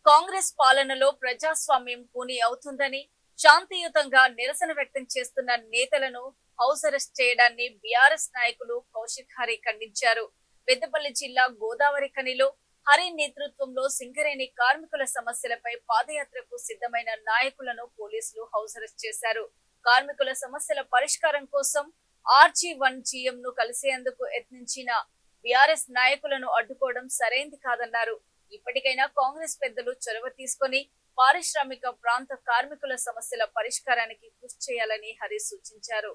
కాంగ్రెస్ పాలనలో ప్రజాస్వామ్యం కూని అవుతుందని శాంతియుతంగా నిరసన వ్యక్తం చేస్తున్న నేతలను హౌస్ అరెస్ట్ చేయడాన్ని బీఆర్ఎస్ నాయకులు కౌశిక్ హరి ఖండించారు. పెద్దపల్లి జిల్లా గోదావరి ఖనిలో హరి నేతృత్వంలో సింగరేణి కార్మికుల సమస్యలపై పాదయాత్రకు సిద్ధమైన నాయకులను పోలీసులు హౌస్ అరెస్ట్ చేశారు. కార్మికుల సమస్యల పరిష్కారం కోసం RG1 ను కలిసేందుకు యత్నించిన బీఆర్ఎస్ నాయకులను అడ్డుకోవడం సరైంది కాదన్నారు. ఇప్పటికైనా కాంగ్రెస్ పెద్దలు చొరవ తీసుకొని పారిశ్రామిక ప్రాంత కార్మికుల సమస్యల పరిష్కారానికి కృషి చేయాలని హరి సూచించారు.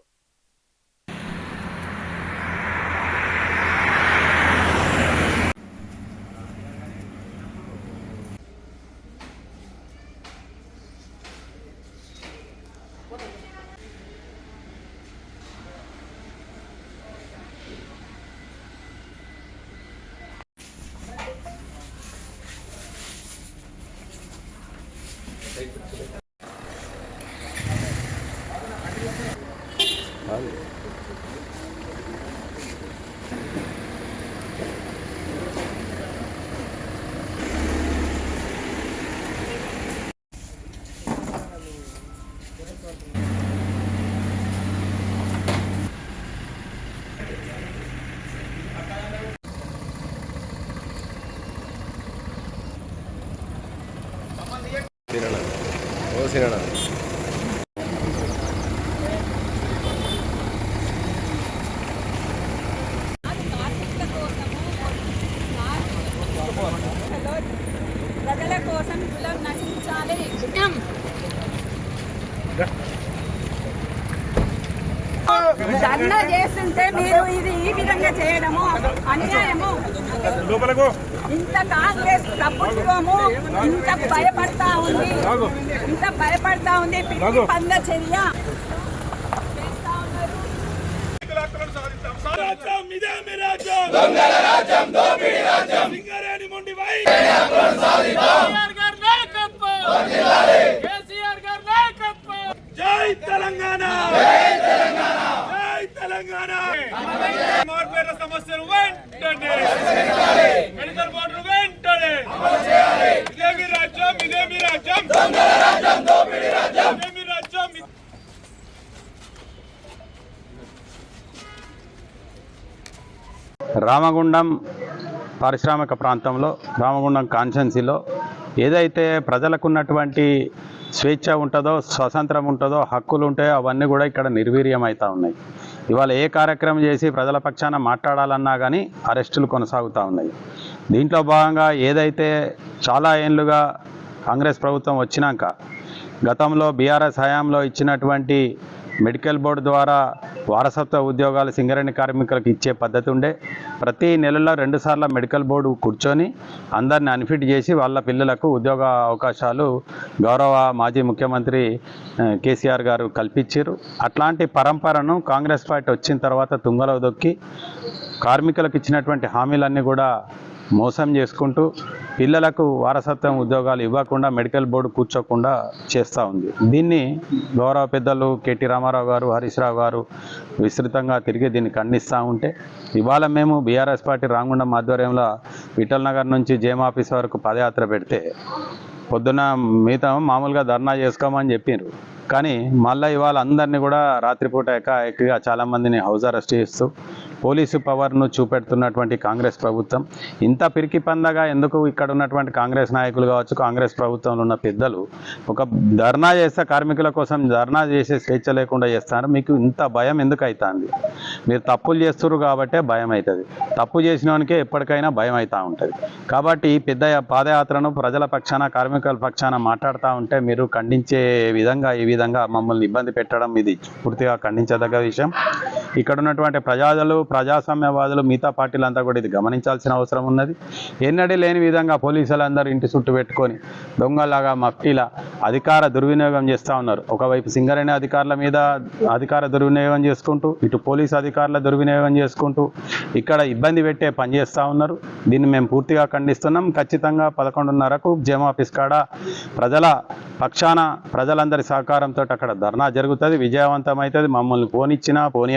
ప్రజల కోసం కులం నశించాలి. ధర్నా చేస్తుంటే మీరు ఇది ఈ విధంగా చేయడము అన్యాయము. ఇంత కాంగ్రెస్ ప్రభుత్వము ఇంత భయపడతా ఉంది పంద చర్య జై తెలంగాణ, జై తెలంగాణ. మార్పేట సమస్యలు వెంటనే, మెడికల్ బోర్డు వెంటనే, ఇదే మీ రాజ్యం, ఇదే మీ రాజ్యం, ఇదే మీ రాజ్యం. రామగుండం పారిశ్రామిక ప్రాంతంలో రామగుండం కాన్స్టిట్యున్సీలో ఏదైతే ప్రజలకు ఉన్నటువంటి స్వేచ్ఛ ఉంటుందో, స్వతంత్రం ఉంటుందో, హక్కులు ఉంటాయో అవన్నీ కూడా ఇక్కడ నిర్వీర్యం అవుతూ ఉన్నాయి. ఇవాళ ఏ కార్యక్రమం చేసి ప్రజల పక్షాన మాట్లాడాలన్నా కానీ అరెస్టులు కొనసాగుతూ ఉన్నాయి. దీంట్లో భాగంగా ఏదైతే చాలా ఏళ్ళుగా కాంగ్రెస్ ప్రభుత్వం వచ్చినాక గతంలో బీఆర్ఎస్ హయాంలో ఇచ్చినటువంటి మెడికల్ బోర్డు ద్వారా వారసత్వ ఉద్యోగాలు సింగరేణి కార్మికులకు ఇచ్చే పద్ధతి ఉండే. ప్రతి నెలలో 2 సార్లు మెడికల్ బోర్డు కూర్చొని అందరిని అన్ఫిట్ చేసి వాళ్ళ పిల్లలకు ఉద్యోగ అవకాశాలు గౌరవ మాజీ ముఖ్యమంత్రి కేసీఆర్ గారు కల్పించారు. అట్లాంటి పరంపరను కాంగ్రెస్ పార్టీ వచ్చిన తర్వాత తుంగలో దొక్కి కార్మికులకు ఇచ్చినటువంటి హామీలన్నీ కూడా మోసం చేసుకుంటూ పిల్లలకు వారసత్వం ఉద్యోగాలు ఇవ్వకుండా మెడికల్ బోర్డు కూర్చోకుండా చేస్తూ ఉంది. దీన్ని గౌరవ పెద్దలు కేటీ రామారావు గారు, హరీష్ రావు గారు విస్తృతంగా తిరిగి దీన్ని ఖండిస్తూ ఉంటే ఇవాళ మేము బీఆర్ఎస్ పార్టీ రామగుండం ఆధ్వర్యంలో విఠల్ నగర్ నుంచి జేఎం ఆఫీస్ వరకు పాదయాత్ర పెడితే పొద్దున మిగతా మామూలుగా ధర్నా చేసుకోమని చెప్పారు. కానీ మళ్ళీ ఇవాళ అందరినీ కూడా రాత్రిపూట ఏకాఏకీగా చాలామందిని హౌస్ అరెస్ట్ చేస్తూ పోలీసు పవర్ను చూపెడుతున్నటువంటి కాంగ్రెస్ ప్రభుత్వం ఇంత పిరికి పందగా ఎందుకు ఇక్కడ ఉన్నటువంటి కాంగ్రెస్ నాయకులు కావచ్చు, కాంగ్రెస్ ప్రభుత్వంలో ఉన్న పెద్దలు ఒక ధర్నా చేస్తే కార్మికుల కోసం ధర్నా చేసే స్వేచ్ఛ లేకుండా చేస్తారు? మీకు ఇంత భయం ఎందుకు అవుతుంది? మీరు తప్పులు చేస్తున్నారు కాబట్టే భయం అవుతుంది. తప్పు చేసిన వానికే ఎప్పటికైనా భయం అవుతూ ఉంటుంది. కాబట్టి ఈ పెద్ద పాదయాత్రను ప్రజల పక్షాన, కార్మికుల పక్షాన మాట్లాడుతూ ఉంటే మీరు ఖండించే విధంగా ఈ విధంగా మమ్మల్ని ఇబ్బంది పెట్టడం ఇది పూర్తిగా ఖండించదగ్గ విషయం. ఇక్కడ ఉన్నటువంటి ప్రజాస్వామ్యవాదులు మిగతా పార్టీలంతా కూడా ఇది గమనించాల్సిన అవసరం ఉన్నది. ఎన్నడీ లేని విధంగా పోలీసులందరూ ఇంటి చుట్టూ పెట్టుకొని దొంగలాగా మఫ్టీలా అధికార దుర్వినియోగం చేస్తూ ఉన్నారు. ఒకవైపు సింగరేణి అధికారుల మీద అధికార దుర్వినియోగం చేసుకుంటూ, ఇటు పోలీసు అధికారుల దుర్వినియోగం చేసుకుంటూ ఇక్కడ ఇబ్బంది పెట్టే పని చేస్తూ ఉన్నారు. దీన్ని మేము పూర్తిగా ఖండిస్తున్నాం. ఖచ్చితంగా 11:30కు జేఎం ఆఫీస్ కాడ ప్రజల పక్షాన ప్రజలందరి సహకారంతో అక్కడ ధర్నా జరుగుతుంది, విజయవంతం అవుతుంది. మమ్మల్ని పోనిచ్చినా పోనీ